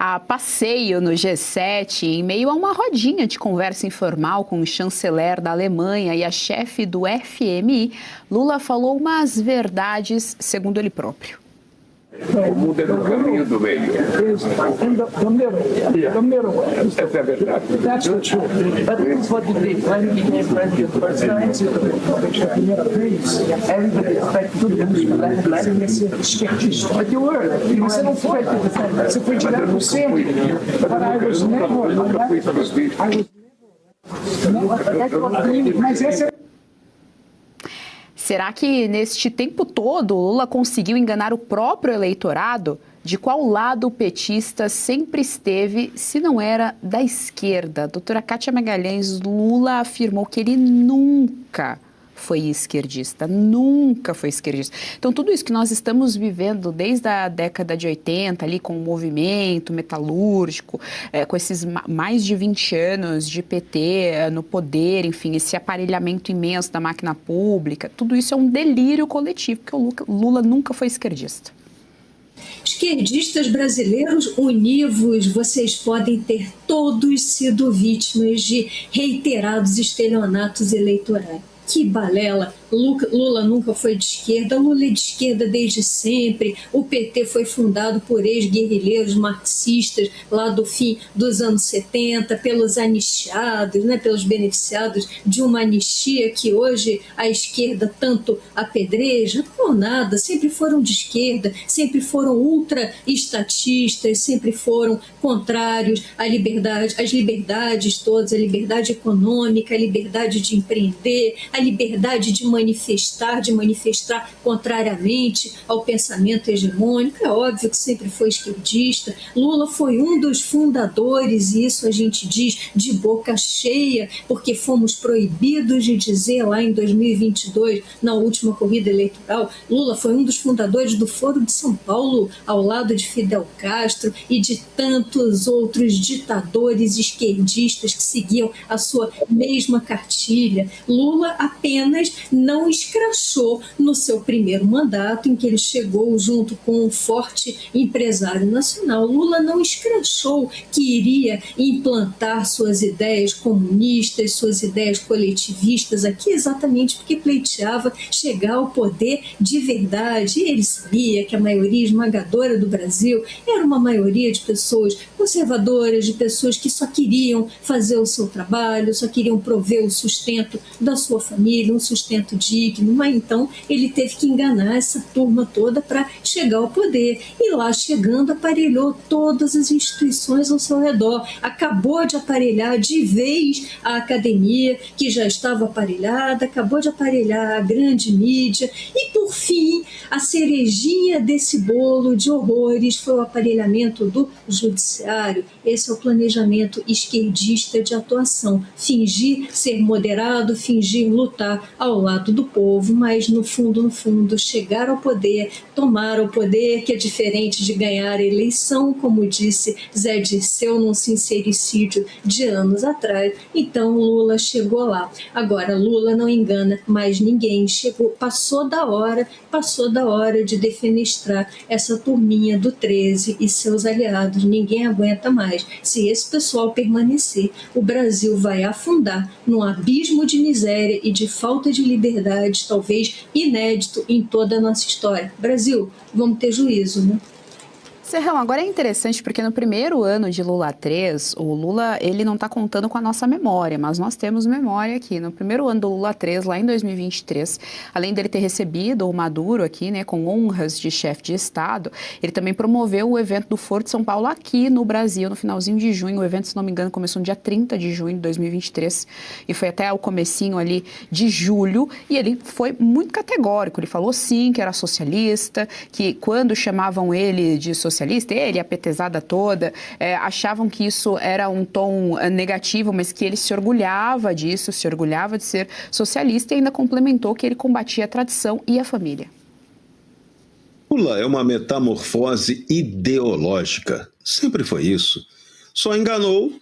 A passeio no G7, em meio a uma rodinha de conversa informal com o chanceler da Alemanha e a chefe do FMI, Lula falou umas verdades, segundo ele próprio. O mundo é no caminho do meio. Essa é a verdade. That's the truth. But this is what you did when you became president first time. Everybody expected you. But you were. Você não foi. Você foi direto no centro. But I was never. Mas essa é. Será que neste tempo todo Lula conseguiu enganar o próprio eleitorado? De qual lado o petista sempre esteve, se não era da esquerda? Doutora Kátia Magalhães, Lula afirmou que ele nunca foi esquerdista, nunca foi esquerdista. Então, tudo isso que nós estamos vivendo desde a década de 80, ali com o movimento metalúrgico, com esses mais de 20 anos de PT no poder, enfim, esse aparelhamento imenso da máquina pública, tudo isso é um delírio coletivo, porque o Lula nunca foi esquerdista. Esquerdistas brasileiros univos, vocês podem ter todos sido vítimas de reiterados estelionatos eleitorais. Que balela! Lula nunca foi de esquerda, Lula é de esquerda desde sempre. O PT foi fundado por ex-guerrilheiros marxistas lá do fim dos anos 70, pelos anistiados, né, pelos beneficiados de uma anistia que hoje a esquerda tanto apedreja. Não, nada, sempre foram de esquerda, sempre foram ultra-estatistas, sempre foram contrários à liberdade, às liberdades todas, a liberdade econômica, a liberdade de empreender, a liberdade de manifestar contrariamente ao pensamento hegemônico. É óbvio que sempre foi esquerdista. Lula foi um dos fundadores, e isso a gente diz de boca cheia, porque fomos proibidos de dizer lá em 2022, na última corrida eleitoral. Lula foi um dos fundadores do Foro de São Paulo, ao lado de Fidel Castro e de tantos outros ditadores esquerdistas que seguiam a sua mesma cartilha. Lula apenas não escrachou no seu primeiro mandato, em que ele chegou junto com um forte empresário nacional. Lula não escrachou que iria implantar suas ideias comunistas, suas ideias coletivistas aqui, exatamente porque pleiteava chegar ao poder de verdade. E ele sabia que a maioria esmagadora do Brasil era uma maioria de pessoas conservadoras, de pessoas que só queriam fazer o seu trabalho, só queriam prover o sustento da sua família, um sustento digno, mas então ele teve que enganar essa turma toda para chegar ao poder. E lá chegando, aparelhou todas as instituições ao seu redor. Acabou de aparelhar de vez a academia, que já estava aparelhada, acabou de aparelhar a grande mídia e, por fim, a cerejinha desse bolo de horrores foi o aparelhamento do judiciário. Esse é o planejamento esquerdista de atuação. Fingir ser moderado, fingir lutar ao lado do povo, mas no fundo, chegar ao poder, tomar o poder, que é diferente de ganhar a eleição, como disse Zé Dirceu num sincericídio de anos atrás. Então Lula chegou lá. Agora, Lula não engana mais ninguém, passou da hora de defenestrar essa turminha do 13 e seus aliados. Ninguém aguenta mais. Se esse pessoal permanecer, o Brasil vai afundar num abismo de miséria e de falta de liberdade, talvez inédito em toda a nossa história. Brasil, vamos ter juízo, né? Serrão, agora é interessante porque no primeiro ano de Lula 3, o Lula ele não está contando com a nossa memória, mas nós temos memória aqui. No primeiro ano do Lula 3, lá em 2023, além dele ter recebido o Maduro aqui, né, com honras de chefe de Estado, ele também promoveu o evento do Foro de São Paulo aqui no Brasil, no finalzinho de junho. O evento, se não me engano, começou no dia 30 de junho de 2023 e foi até o comecinho ali de julho, e ele foi muito categórico. Ele falou sim que era socialista, que quando chamavam ele de socialista, ele, a petezada toda, achavam que isso era um tom negativo, mas que ele se orgulhava disso, se orgulhava de ser socialista, e ainda complementou que ele combatia a tradição e a família. Lula é uma metamorfose ideológica. Sempre foi isso. Só enganou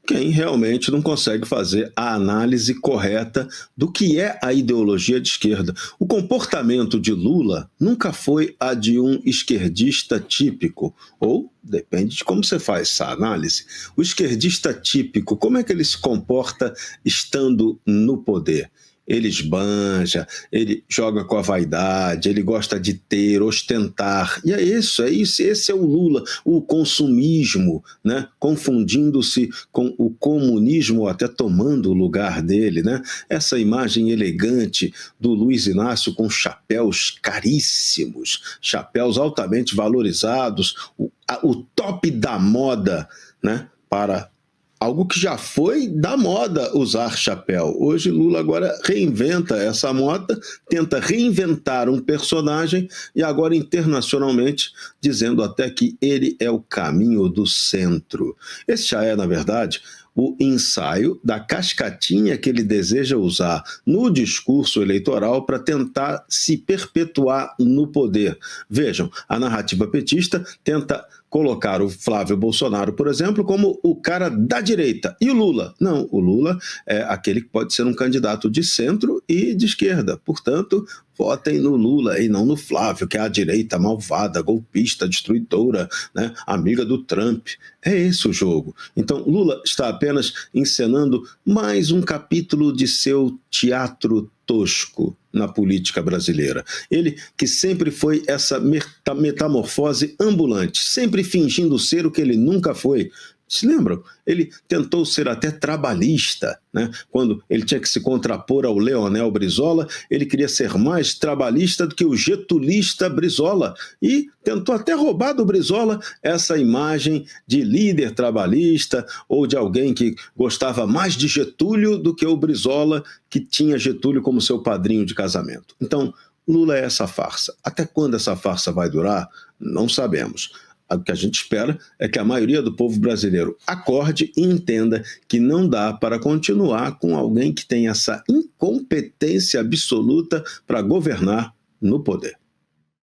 quem realmente não consegue fazer a análise correta do que é a ideologia de esquerda. O comportamento de Lula nunca foi a de um esquerdista típico, ou depende de como você faz essa análise. O esquerdista típico, como é que ele se comporta estando no poder? Ele esbanja, ele joga com a vaidade, ele gosta de ter, ostentar. E é isso, esse é o Lula, o consumismo, né? Confundindo-se com o comunismo, até tomando o lugar dele, né? Essa imagem elegante do Luiz Inácio com chapéus caríssimos, chapéus altamente valorizados, o top da moda, né? Para algo que já foi da moda usar chapéu. Hoje Lula agora reinventa essa moda, tenta reinventar um personagem e agora internacionalmente dizendo até que ele é o caminho do centro. Esse já é, na verdade, o ensaio da cascatinha que ele deseja usar no discurso eleitoral para tentar se perpetuar no poder. Vejam, a narrativa petista tenta colocar o Flávio Bolsonaro, por exemplo, como o cara da direita. E o Lula? Não, o Lula é aquele que pode ser um candidato de centro e de esquerda. Portanto, votem no Lula e não no Flávio, que é a direita malvada, golpista, destruidora, né, amiga do Trump. É esse o jogo. Então, Lula está apenas encenando mais um capítulo de seu teatro tosco na política brasileira. Ele que sempre foi essa metamorfose ambulante, sempre fingindo ser o que ele nunca foi. Se lembram? Ele tentou ser até trabalhista, né? Quando ele tinha que se contrapor ao Leonel Brizola, ele queria ser mais trabalhista do que o getulista Brizola e tentou até roubar do Brizola essa imagem de líder trabalhista ou de alguém que gostava mais de Getúlio do que o Brizola, que tinha Getúlio como seu padrinho de casamento. Então, Lula é essa farsa. Até quando essa farsa vai durar? Não sabemos. O que a gente espera é que a maioria do povo brasileiro acorde e entenda que não dá para continuar com alguém que tem essa incompetência absoluta para governar no poder.